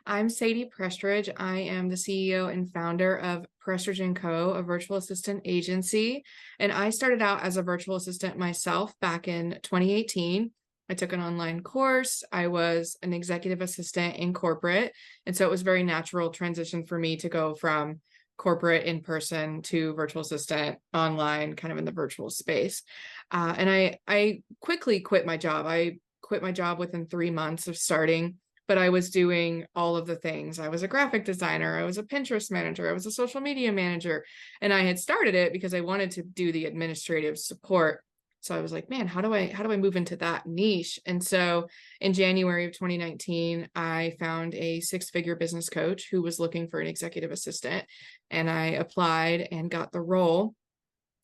I'm Sadie Prestridge. I am the CEO and founder of Prestridge and Co, a virtual assistant agency. And I started out as a virtual assistant myself back in 2018. I took an online course. I was an executive assistant in corporate. And so it was a very natural transition for me to go from corporate in person to virtual assistant online, kind of in the virtual space. And I quickly quit my job. I quit my job within 3 months of starting, but I was doing all of the things. I was a graphic designer. I was a Pinterest manager. I was a social media manager. And I had started it because I wanted to do the administrative support. So I was like, man, how do I move into that niche? And so in January of 2019, I found a six-figure business coach who was looking for an executive assistant. And I applied and got the role.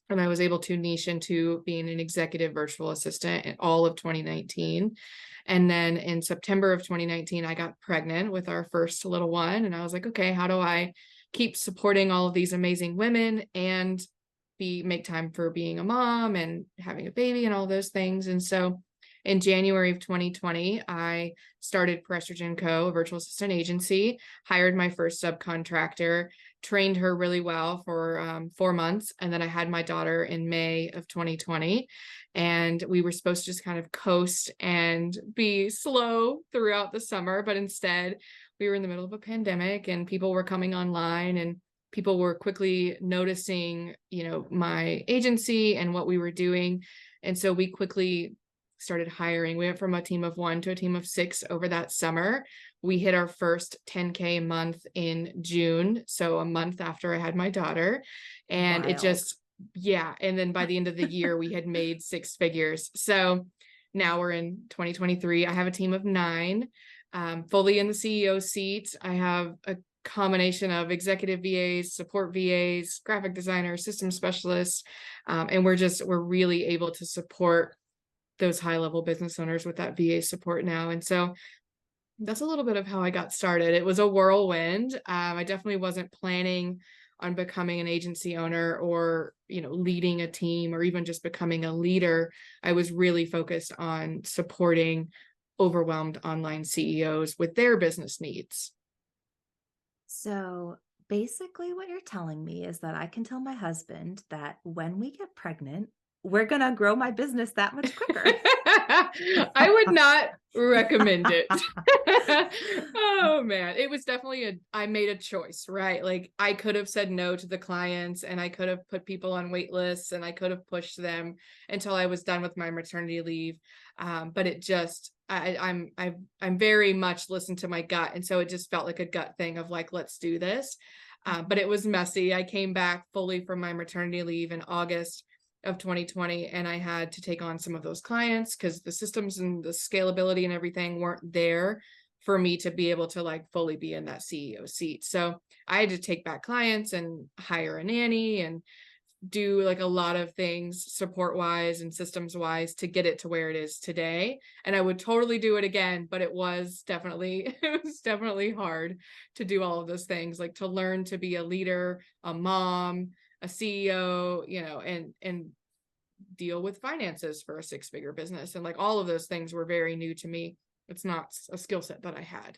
And I was able to niche into being an executive virtual assistant in all of 2019. And then in September of 2019, I got pregnant with our first little one. And I was like, okay, how do I keep supporting all of these amazing women and make time for being a mom and having a baby and all those things? And so in January of 2020, I started Prestridge and Co, a virtual assistant agency, hired my first subcontractor, trained her really well for 4 months. And then I had my daughter in May of 2020. And we were supposed to just kind of coast and be slow throughout the summer. But instead, we were in the middle of a pandemic and people were coming online and people were quickly noticing, my agency and what we were doing. And so we quickly started hiring. We went from a team of 1 to a team of 6 over that summer. We hit our first 10K month in June, so a month after I had my daughter. And Wild. it just, yeah. And then by the end of the year, we had made 6 figures. So now we're in 2023. I have a team of 9, fully in the CEO seat. I have a combination of executive VAs, support VAs, graphic designers, system specialists. And we're really able to support those high-level business owners with that VA support now. And so that's a little bit of how I got started. It was a whirlwind. I definitely wasn't planning on becoming an agency owner or, leading a team or even just becoming a leader. I was really focused on supporting overwhelmed online CEOs with their business needs. So basically, what you're telling me is that I can tell my husband that when we get pregnant, we're going to grow my business that much quicker. I would not recommend it. Oh man, it was definitely I made a choice, right? Like I could have said no to the clients and I could have put people on wait lists and I could have pushed them until I was done with my maternity leave. But it just, I'm very much listened to my gut. And so it just felt like a gut thing of like, let's do this. But it was messy. I came back fully from my maternity leave in August of 2020. And I had to take on some of those clients because the systems and the scalability and everything weren't there for me to be able to like fully be in that CEO seat. So I had to take back clients and hire a nanny and do like a lot of things support wise and systems wise to get it to where it is today. And I would totally do it again, but it was definitely hard to do all of those things, like to learn to be a leader, a mom, a CEO, and deal with finances for a 6-figure business. And like all of those things were very new to me. It's not a skill set that I had.